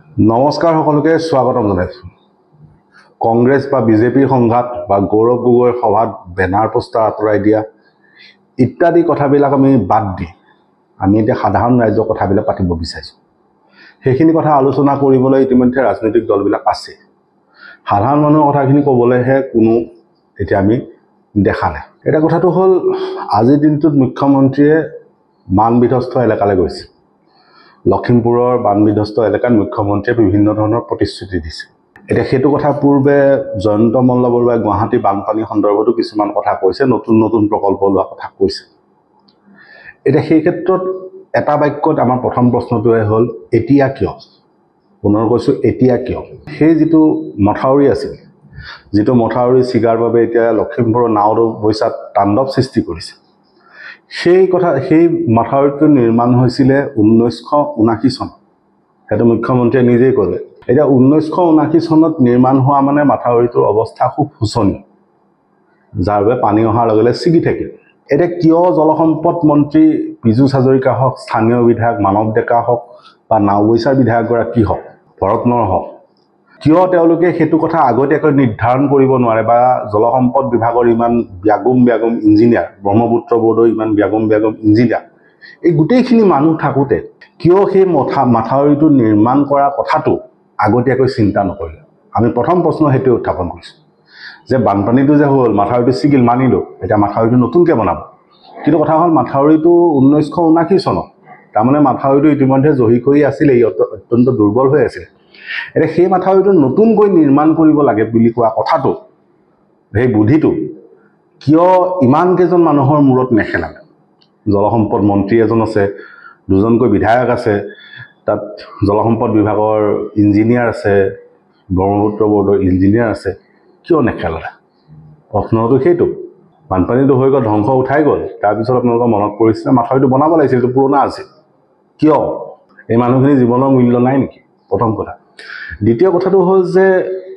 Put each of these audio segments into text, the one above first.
নমস্কাৰ সকলোকে স্বাগতম জনাইছোঁ। কংগ্ৰেছ বা বিজেপিৰ সংঘাত বা গৌৰৱ গগৈৰ সভাত বেনাৰ পোষ্টাৰ আঁতৰাই দিয়া ইত্যাদি কথাবিলাক আমি বাদ দি আমি এতিয়া সাধাৰণ ৰাইজৰ কথাবিলাক পাতিব বিচাৰিছোঁ। সেইখিনি কথা আলোচনা কৰিবলৈ ইতিমধ্যে ৰাজনৈতিক দলবিলাক আছে। সাধাৰণ মানুহৰ কথাখিনি ক'বলৈহে কোনো এতিয়া আমি দেখা নাই। এটা কথাটো হ'ল, আজিৰ দিনটোত মুখ্যমন্ত্ৰীয়ে বান বিধ্বস্ত এলেকালৈ গৈছে। লখিমপুৰৰ বান বিধ্বস্ত এলেকাত মুখ্যমন্ত্ৰীয়ে বিভিন্ন ধৰণৰ প্ৰতিশ্ৰুতি দিছে। এতিয়া সেইটো কথা পূৰ্বে জয়ন্ত মল্ল বৰুৱাই গুৱাহাটী বানপানী সন্দৰ্ভতো কিছুমান কথা কৈছে, নতুন নতুন প্ৰকল্প লোৱা কথা কৈছে। এতিয়া সেই ক্ষেত্ৰত এটা বাক্যত আমাৰ প্ৰথম প্ৰশ্নটোৱে হ'ল, এতিয়া কিয়? পুনৰ কৈছোঁ, এতিয়া কিয়? সেই যিটো মথাউৰি আছিল, যিটো মথাউৰি ছিগাৰ বাবে এতিয়া লখিমপুৰৰ নাওবৈচাত তাণ্ডৱ সৃষ্টি কৰিছে, সেই মথাউৰিটো নিৰ্মাণ হৈছিলে 1979 চনত। সেইটো মুখ্যমন্ত্ৰীয়ে নিজেই ক'লে। এতিয়া 1979 চনত নিৰ্মাণ হোৱা মানে মাথাউৰিটোৰ অৱস্থা খুব শোচনীয়, যাৰ বাবে পানী অহাৰ লগে লগে ছিগি থাকিল। এতিয়া কিয় জলসম্পদ মন্ত্ৰী পীযুষ হাজৰিকা হওক, স্থানীয় বিধায়ক মানৱ ডেকা হওক বা নাওবৈচাৰ বিধায়কগৰাকী হওক, ভৰতনৰ হওক, কিয় তেওঁলোকে সেইটো কথা আগতীয়াকৈ নিৰ্ধাৰণ কৰিব নোৱাৰে বা জলসম্পদ বিভাগৰ ইমান ব্যাগুম ইঞ্জিনিয়াৰ, ব্ৰহ্মপুত্ৰ বোৰ্ডৰ ইমান ব্যাগুম ইঞ্জিনিয়াৰ, এই গোটেইখিনি মানুহ থাকোঁতে কিয় সেই মাথাউৰিটো নিৰ্মাণ কৰাৰ কথাটো আগতীয়াকৈ চিন্তা নকৰিলে? আমি প্ৰথম প্ৰশ্ন সেইটোৱে উত্থাপন কৰিছোঁ যে বানপানীটো যে হ'ল, মাথাউৰিটো ছিগিল, মানিলোঁ, এতিয়া মাথাউৰিটো নতুনকৈ বনাব। কিন্তু কথা হ'ল, মাথাউৰিটো 1979 চনত, তাৰমানে মাথাউৰিটো ইতিমধ্যে জহি কৰি আছিলে, অত্যন্ত দুৰ্বল হৈ আছিলে। এতিয়া সেই মাথাউৰিটো নতুনকৈ নিৰ্মাণ কৰিব লাগে বুলি কোৱা কথাটো, সেই বুদ্ধিটো কিয় ইমানকেইজন মানুহৰ মূৰত নেখেলালে? জলসম্পদ মন্ত্ৰী এজন আছে, দুজনকৈ বিধায়ক আছে, তাত জলসম্পদ বিভাগৰ ইঞ্জিনিয়াৰ আছে, ব্ৰহ্মপুত্ৰ বোৰ্ডৰ ইঞ্জিনিয়াৰ আছে, কিয় নেখেলালে? প্ৰশ্নটো সেইটো। বানপানীটো হৈ গ'ল, ধ্বংস উঠাই গ'ল, তাৰপিছত আপোনালোকৰ মনত পৰিছিলে মাথাউৰিটো বনাব লাগিছিল, এইটো পুৰণা আছিল। কিয়? এই মানুহখিনিৰ জীৱনৰ মূল্য নাই নেকি? প্ৰথম কথা। দ্বিতীয় কথাটো হ'ল যে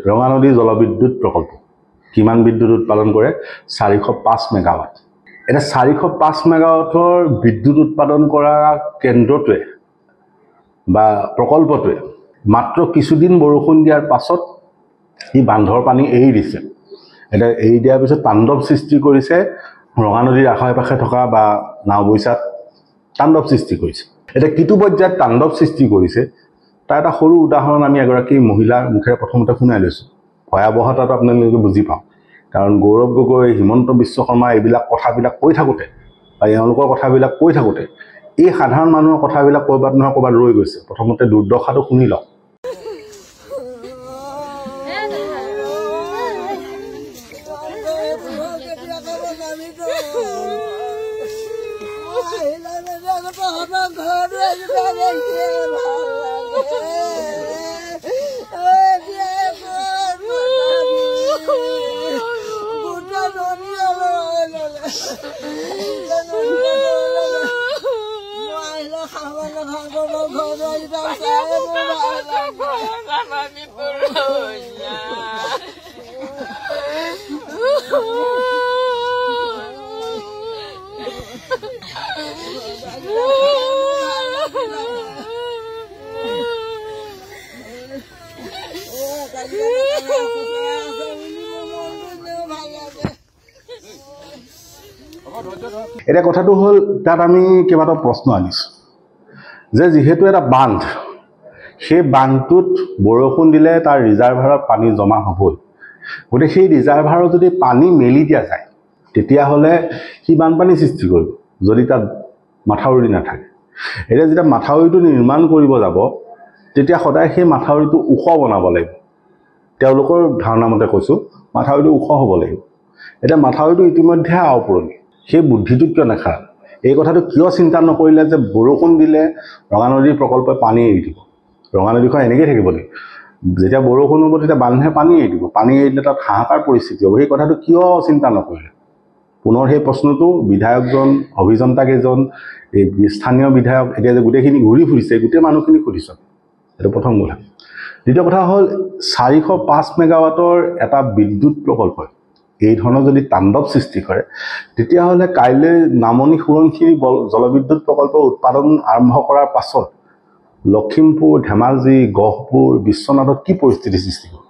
ৰঙানদী জলবিদ্যুৎ প্ৰকল্প কিমান বিদ্যুৎ উৎপাদন কৰে? 405 মেগাৱাট। এতিয়া 405 মেগাৱাটৰ বিদ্যুৎ উৎপাদন কৰা কেন্দ্ৰটোৱে বা প্ৰকল্পটোৱে মাত্ৰ কিছুদিন বৰষুণ দিয়াৰ পাছত ই বান্ধৰ পানী এৰি দিছে। এতিয়া এৰি দিয়াৰ পিছত তাণ্ডৱ সৃষ্টি কৰিছে ৰঙানদীৰ আশে পাশে থকা বা নাওবৈচাত তাণ্ডৱ সৃষ্টি কৰিছে। এতিয়া কিটো পৰ্যায়ত তাণ্ডৱ সৃষ্টি কৰিছে তাৰ এটা সৰু উদাহৰণ আমি এগৰাকী মহিলাৰ মুখেৰে প্ৰথমতে শুনাই লৈছোঁ। ভয়াৱহতাটো আপোনালোকে বুজি পাওঁ। কাৰণ গৌৰৱ গগৈ, হিমন্ত বিশ্ব শৰ্মা এইবিলাক কথাবিলাক কৈ থাকোঁতে বা এওঁলোকৰ কথাবিলাক কৈ থাকোঁতে এই সাধাৰণ মানুহৰ কথাবিলাক ক'ৰবাত নহয় ক'ৰবাত ৰৈ গৈছে। প্ৰথমতে দুৰ্দশাটো শুনি লওক। এতিয়া কথাটো হ'ল, তাত আমি কেইবাটাও প্ৰশ্ন আনিছোঁ যে যিহেতু এটা বান্ধ, সেই বান্ধটোত বৰষুণ দিলে তাৰ ৰিজাৰ্ভাৰত পানী জমা হ'বই। গতিকে সেই ৰিজাৰ্ভাৰত যদি পানী মেলি দিয়া যায় তেতিয়াহ'লে সি বানপানী সৃষ্টি কৰিব যদি তাত মাথাউৰি নাথাকে। এতিয়া যেতিয়া মাথাউৰিটো নিৰ্মাণ কৰিব যাব তেতিয়া সদায় সেই মাথাউৰিটো ওখ বনাব লাগিব। তেওঁলোকৰ ধাৰণা মতে কৈছোঁ, মাথাউৰিটো ওখ হ'ব লাগিব। এতিয়া মাথাউৰিটো ইতিমধ্যে আওপুৰণি, সেই বুদ্ধিটো কিয় নাখালে? এই কথাটো কিয় চিন্তা নকৰিলে যে বৰষুণ দিলে ৰঙানদীৰ প্ৰকল্পই পানী এৰি দিব? ৰঙানদীখন এনেকৈ থাকিব নেকি? যেতিয়া বৰষুণ হ'ব তেতিয়া বান্ধে পানী এৰি দিব, পানী এৰি দিলে তাত হাহাকাৰ পৰিস্থিতি হ'ব। সেই কথাটো কিয় চিন্তা নকৰিলে? পুনৰ সেই প্ৰশ্নটো বিধায়কজন, অভিযন্তাকেইজন, এই স্থানীয় বিধায়ক এতিয়া যে গোটেইখিনি ঘূৰি ফুৰিছে, গোটেই মানুহখিনি সুধিছোঁ। এইটো প্ৰথম কথা। দ্বিতীয় কথা হ'ল, 405 মেগাৱাটৰ এটা বিদ্যুৎ প্ৰকল্পই এই ধৰণৰ যদি তাণ্ডৱ সৃষ্টি কৰে তেতিয়াহ'লে কাইলৈ নামনি সোৱণশিৰি জলবিদ্যুৎ প্ৰকল্প উৎপাদন আৰম্ভ কৰাৰ পাছত লখিমপুৰ ধেমাজি গহপুৰ বিশ্বনাথত কি পৰিস্থিতি সৃষ্টি হ'ব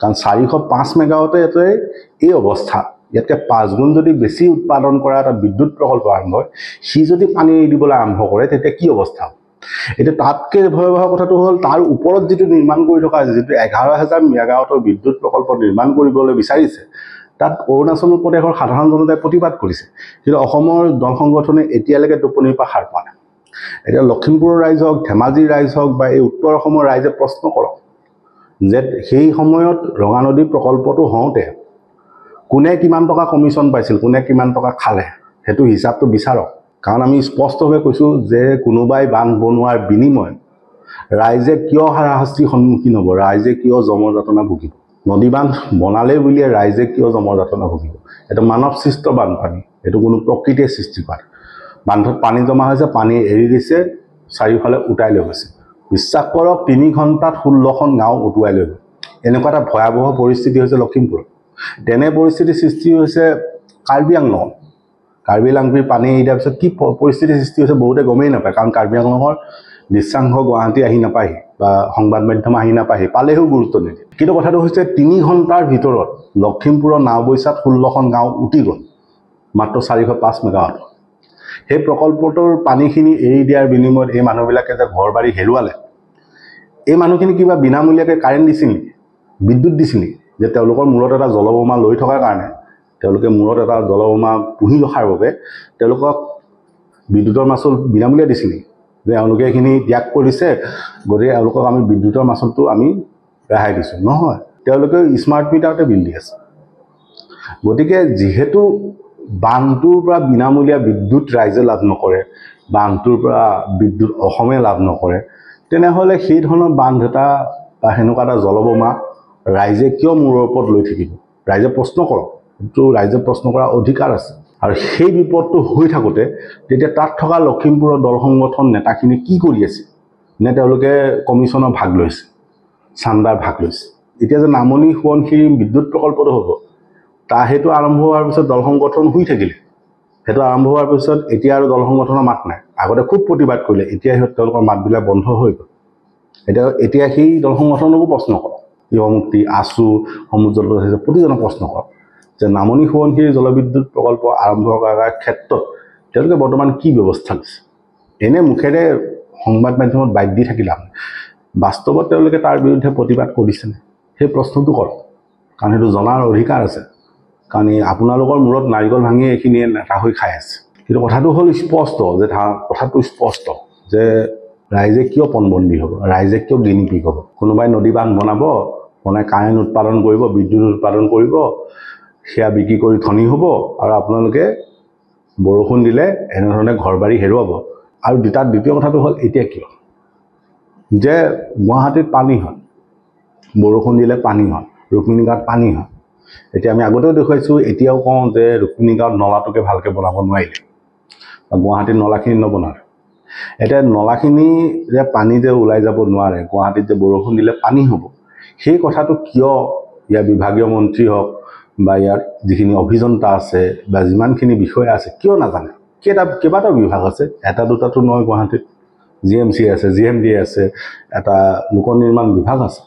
কাৰণ 405 মেগাৱাটে এই অৱস্থা ইয়াতকৈ 5 গুণ যদি বেছি উৎপাদন কৰা এটা বিদ্যুৎ প্ৰকল্প আৰম্ভ হয় সি যদি পানী এৰি দিবলৈ আৰম্ভ কৰে তেতিয়া কি অৱস্থা হ'ব এতিয়া তাতকৈ ভয়াৱহ কথাটো হ'ল তাৰ ওপৰত যিটো নিৰ্মাণ কৰি থকা আছে যিটো 11,000 মেগাৱাটৰ বিদ্যুৎ প্ৰকল্প নিৰ্মাণ কৰিবলৈ বিচাৰিছে তাত অৰুণাচল প্ৰদেশৰ সাধাৰণ জনতাই প্ৰতিবাদ কৰিছে কিন্তু অসমৰ দল সংগঠনে এতিয়ালৈকে টোপনিৰ পৰা সাৰ পোৱা নাই এতিয়া লখিমপুৰৰ ৰাইজ হওক ধেমাজিৰ ৰাইজ হওক বা এই উত্তৰ অসমৰ ৰাইজে প্ৰশ্ন কৰক যে সেই সময়ত ৰঙানদী প্ৰকল্পটো হওঁতে কোনে কিমান টকা কমিশ্যন পাইছিল কোনে কিমান টকা খালে সেইটো হিচাপটো বিচাৰক কাৰণ আমি স্পষ্টভাৱে কৈছোঁ যে কোনোবাই বান্ধ বনোৱাৰ বিনিময়ত ৰাইজে কিয় হাৰাশাস্তিৰ সন্মুখীন হ'ব ৰাইজে কিয় জমৰযাতনা ভুগিব নদী বান্ধ বনালে বুলিয়ে ৰাইজে কিয় জমৰযাতনা ভুগিব এইটো মানৱ সৃষ্ট বানপানী এইটো কোনো প্ৰকৃতিয়ে সৃষ্টি কৰা বান্ধত পানী জমা হৈছে পানী এৰি দিছে চাৰিওফালে উটাই লৈ গৈছে বিশ্বাস কৰক 3 ঘণ্টাত 16খন গাঁও উটুৱাই লৈ গ'ল এনেকুৱা এটা ভয়াৱহ পৰিস্থিতি হৈছে লখিমপুৰত তেনে পৰিস্থিতিৰ সৃষ্টি হৈছে কাৰ্বি আংলঙত কাৰ্বি আংলঙৰ পানী এৰি দিয়াৰ পিছত কি পৰিস্থিতিৰ সৃষ্টি হৈছে বহুতে গমেই নাপায় কাৰণ কাৰ্বি আংলঙৰ দৃশ্যাংশ গুৱাহাটী আহি নাপায়হি বা সংবাদ মাধ্যম আহি নাপায়হি পালেও গুৰুত্ব নিদিয়ে কিন্তু কথাটো হৈছে 3 ঘণ্টাৰ ভিতৰত লখিমপুৰৰ নাওবৈচাত 16খন গাঁও উটি গ'ল মাত্ৰ 405 মেগাৱাট সেই প্ৰকল্পটোৰ পানীখিনি এৰি দিয়াৰ বিনিময়ত এই মানুহবিলাকে যে ঘৰ বাৰী হেৰুৱালে এই মানুহখিনি কিবা বিনামূলীয়াকৈ কাৰেণ্ট দিছিল নেকি বিদ্যুৎ দিছিল নেকি যে তেওঁলোকৰ মূৰত এটা জলবোমা লৈ থকাৰ কাৰণে তেওঁলোকে মূৰত এটা জলবোমা পুহি ৰখাৰ বাবে তেওঁলোকক বিদ্যুৎৰ মাচুল বিনামূলীয়া দিছিল নেকি যে এওঁলোকে এইখিনি ত্যাগ কৰিছে গতিকে এওঁলোকক আমি বিদ্যুৎৰ মাচুলটো আমি ৰেহাই দিছোঁ নহয় তেওঁলোকে স্মাৰ্ট মিটাৰতে বিল দি আছে গতিকে যিহেতু বান্ধটোৰ পৰা বিনামূলীয়া বিদ্যুৎ ৰাইজে লাভ নকৰে বান্ধটোৰ পৰা বিদ্যুৎ অসমে লাভ নকৰে তেনেহ'লে সেই ধৰণৰ বান্ধ এটা বা সেনেকুৱা এটা জলবোমা ৰাইজে কিয় মূৰৰ ওপৰত লৈ থাকিব ৰাইজে প্ৰশ্ন কৰক কিন্তু ৰাইজে প্ৰশ্ন কৰাৰ অধিকাৰ আছে আৰু সেই বিপদটো হৈ থাকোঁতে তেতিয়া তাত থকা লখিমপুৰৰ দল সংগঠন নেতাখিনি কি কৰি আছে নে তেওঁলোকে কমিশ্যনৰ ভাগ লৈছে চান্দাৰ ভাগ লৈছে এতিয়া যে নামনি সোৱণশিৰি বিদ্যুৎ প্ৰকল্পটো হ'ব সেইটো আৰম্ভ হোৱাৰ পিছত দল সংগঠন শুই থাকিলে সেইটো আৰম্ভ হোৱাৰ পিছত এতিয়া আৰু দল সংগঠনৰ মাত নাই আগতে খুব প্ৰতিবাদ কৰিলে এতিয়া তেওঁলোকৰ মাতবিলাক বন্ধ হৈ গ'ল এতিয়া সেই দল সংগঠনকো প্ৰশ্ন কৰক যুৱমুক্তি আছু সমুদ্ৰ প্ৰতিজনক প্ৰশ্ন কৰক যে নামনি সোৱণশিৰি জলবিদ্যুৎ প্ৰকল্প আৰম্ভ কৰাৰ ক্ষেত্ৰত তেওঁলোকে বৰ্তমান কি ব্যৱস্থা লৈছে এনে মুখেৰে সংবাদ মাধ্যমত বাইট দি থাকিলে বাস্তৱত তেওঁলোকে তাৰ বিৰুদ্ধে প্ৰতিবাদ কৰিছেনে সেই প্ৰশ্নটো কৰক কাৰণ সেইটো জনাৰ অধিকাৰ আছে কাৰণ আপোনালোকৰ মূৰত নাৰিকল ভাঙি এইখিনিয়ে নেতা হৈ খাই আছে কিন্তু কথাটো হ'ল স্পষ্ট যে কথাটো স্পষ্ট যে ৰাইজে কিয় পণবন্দী হ'ব ৰাইজে কিয় গিনিপিক হ'ব কোনোবাই নদী বান্ধ বনাই কাৰেণ্ট উৎপাদন কৰিব বিদ্যুৎ উৎপাদন কৰিব সেয়া বিক্ৰী কৰি ধনী হ'ব আৰু আপোনালোকে বৰষুণ দিলে এনেধৰণে ঘৰ বাৰী হেৰুৱাব আৰু দ্বিতীয় কথাটো হ'ল এতিয়া কিয় যে গুৱাহাটীত পানী হয় বৰষুণ দিলে পানী হয় ৰুক্মিণী গাঁৱত পানী হয় এতিয়া আমি আগতেও দেখুৱাইছোঁ এতিয়াও কওঁ যে ৰুক্মিণী গাঁৱত নলাটোকে ভালকৈ বনাব নোৱাৰিলে বা গুৱাহাটীত নলাখিনি নবনালে এতিয়া নলাখিনি যে পানী যে ওলাই যাব নোৱাৰে গুৱাহাটীত যে বৰষুণ দিলে পানী হ'ব সেই কথাটো কিয় ইয়াৰ বিভাগীয় মন্ত্ৰী হওক বা ইয়াৰ যিখিনি অভিযন্তা আছে বা যিমানখিনি বিষয়া আছে কিয় নাজানে কেইবাটাও বিভাগ আছে এটা দুটাটো নহয় গুৱাহাটীত GMC আছে GMD আছে এটা লোক নিৰ্মাণ বিভাগ আছে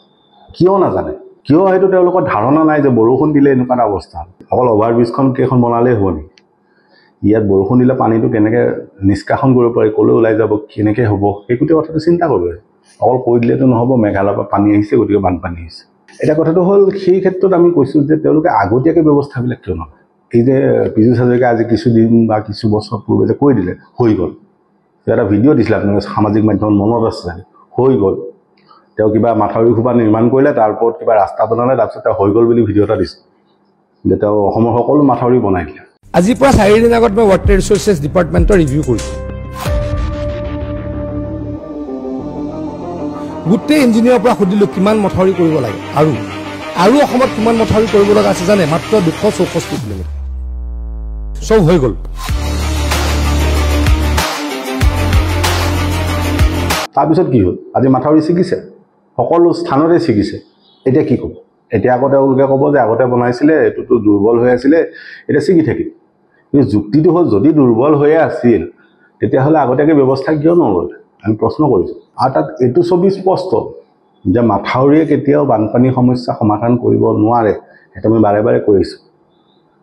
কিয় নাজানে কিয় হয়তো তেওঁলোকৰ ধাৰণা নাই যে বৰষুণ দিলে এনেকুৱা এটা অৱস্থা অকল অভাৰব্ৰিজখন কেইখন বনালেই হ'ব নেকি ইয়াত বৰষুণ দিলে পানীটো কেনেকৈ নিষ্কাশন কৰিব পাৰি ক'লৈ ওলাই যাব কেনেকৈ হ'ব সেই গোটেই কথাটো চিন্তা কৰিব অকল কৈ দিলেতো নহ'ব মেঘালয়ৰ পৰা পানী আহিছে গতিকে বানপানী আহিছে এতিয়া কথাটো হ'ল সেই ক্ষেত্ৰত আমি কৈছোঁ যে তেওঁলোকে আগতীয়াকৈ ব্যৱস্থাবিলাক কিয় নলয় এই যে পীযুষ হাজৰিকাই আজি কিছুদিন বা কিছু বছৰ পূৰ্বে যে কৈ দিলে হৈ গ'ল এটা ভিডিঅ' দিছিলে আপোনালোকে সামাজিক মাধ্যমত মনত আছে হৈ গ'ল তেওঁ কিবা মাথাউৰি খোপা নিৰ্মাণ কৰিলে তাৰ ওপৰত কিবা ৰাস্তা বনালে তাৰপিছত তেওঁ হৈ গ'ল বুলি ভিডিঅ' এটা দিছে যে তেওঁ অসমৰ সকলো মাথাউৰি বনাই দিলে আজিৰ পৰা 4 দিন আগত মই ৱাটাৰ ৰিচোৰ্চেছ ডিপাৰ্টমেণ্টৰ ৰিভিউ কৰিছোঁ গোটেই ইঞ্জিনিয়াৰৰ পৰা সুধিলোঁ কিমান মথাউৰি কৰিব লাগে আৰু অসমত কিমান মথাউৰি কৰিব লগা আছে জানে মাত্ৰ 264 কিলোমিটাৰ চব হৈ গ'ল তাৰপিছত কি হ'ল আজি মাথাউৰি ছিগিছে সকলো স্থানতে ছিগিছে এতিয়া কি ক'ব এতিয়া আকৌ তেওঁলোকে ক'ব যে আগতে বনাইছিলে এইটোতো দুৰ্বল হৈ আছিলে এতিয়া ছিগি থাকিল কিন্তু যুক্তিটো হ'ল যদি দুৰ্বল হৈয়ে আছিল তেতিয়াহ'লে আগতীয়াকৈ ব্যৱস্থা কিয় নল'লে আমি প্ৰশ্ন কৰিছোঁ আৰু তাত এইটো ছবি স্পষ্ট যে মাথাউৰিয়ে কেতিয়াও বানপানী সমস্যা সমাধান কৰিব নোৱাৰে সেইটো আমি বাৰে বাৰে কৈ আছোঁ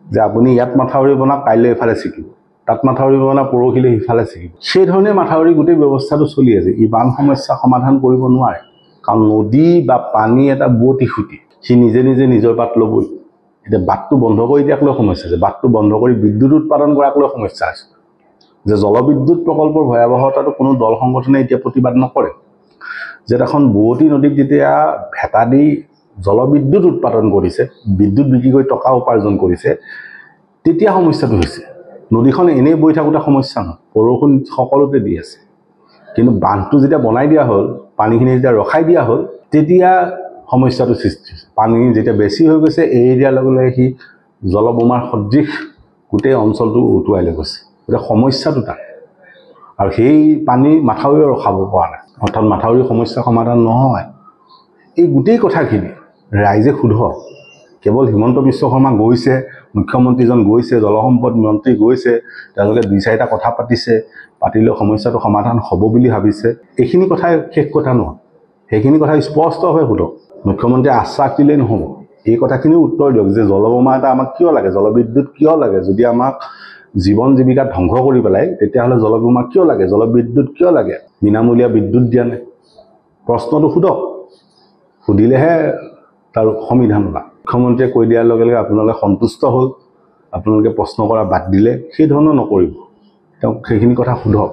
যে আপুনি ইয়াত মাথাউৰি বনাওক কাইলৈ এফালে ছিকিব তাত মাথাউৰি বনাওক পৰহিলৈ সিফালে ছিকিব সেই ধৰণে মাথাউৰি গোটেই ব্যৱস্থাটো চলি আছে ই বান সমস্যা সমাধান কৰিব নোৱাৰে কাৰণ নদী বা পানী এটা বুৱতী খুঁটি সি নিজে নিজে নিজৰ বাট ল'বই এতিয়া বাটটো বন্ধ কৰি দিয়াক লৈ সমস্যা আছে বাটটো বন্ধ কৰি বিদ্যুৎ উৎপাদন কৰাক লৈ সমস্যা আছে যে জলবিদ্যুৎ প্ৰকল্পৰ ভয়াৱহতাটো কোনো দল সংগঠনে এতিয়া প্ৰতিবাদ নকৰে যে এখন বুৱতী নদীক যেতিয়া ভেটা দি জলবিদ্যুৎ উৎপাদন কৰিছে বিদ্যুৎ বিক্ৰী কৰি টকা উপাৰ্জন কৰিছে তেতিয়া সমস্যাটো হৈছে নদীখন এনেই বৈ থাকোঁতে সমস্যা নহয় বৰষুণ সকলোতে দি আছে কিন্তু বান্ধটো যেতিয়া বনাই দিয়া হ'ল পানীখিনি যেতিয়া ৰখাই দিয়া হ'ল তেতিয়া সমস্যাটো সৃষ্টি হৈছে পানী যেতিয়া বেছি হৈ গৈছে এৰি দিয়াৰ লগে লগে সি জলবোমাৰ সদৃশ গোটেই অঞ্চলটো উটুৱাই লৈ গৈছে গতিকে সমস্যাটো তাত আৰু সেই পানী মাথাউৰিও ৰখাব পৰা নাই অৰ্থাৎ মাথাউৰি সমস্যা সমাধান নহয় এই গোটেই কথাখিনি ৰাইজে সোধক কেৱল হিমন্ত বিশ্ব শৰ্মা গৈছে মুখ্যমন্ত্ৰীজন গৈছে জলসম্পদ মন্ত্ৰী গৈছে তেওঁলোকে দুই চাৰিটা কথা পাতিছে পাতিলেও সমস্যাটো সমাধান হ'ব বুলি ভাবিছে এইখিনি কথাই শেষ কথা নহয় সেইখিনি কথা স্পষ্টভাৱে সোধক মুখ্যমন্ত্ৰীয়ে আশ্বাস দিলেই নহ'ব এই কথাখিনিও উত্তৰ দিয়ক যে জলবোমা এটা আমাক কিয় লাগে জলবিদ্যুৎ কিয় লাগে যদি আমাক জীৱন জীৱিকা ধ্বংস কৰি পেলাই তেতিয়াহ'লে জলবোমা কিয় লাগে জলবিদ্যুৎ কিয় লাগে বিনামূলীয়া বিদ্যুৎ দিয়া নাই প্ৰশ্নটো সোধক সুধিলেহে তাৰ সমিধান ওলায় মুখ্যমন্ত্ৰীয়ে কৈ দিয়াৰ লগে লগে আপোনালোকে সন্তুষ্ট হ'ল আপোনালোকে প্ৰশ্ন কৰা বাদ দিলে সেই ধৰণৰ নকৰিব তেওঁক সেইখিনি কথা সোধক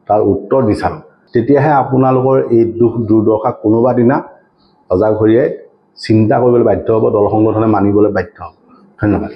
তাৰ উত্তৰ দি চাওক তেতিয়াহে আপোনালোকৰ এই দুখ দুৰ্দশা কোনোবা দিনা অজাঘৰীয়াই চিন্তা কৰিবলৈ বাধ্য হ'ব দল সংগঠনে মানিবলৈ বাধ্য হ'ব ধন্যবাদ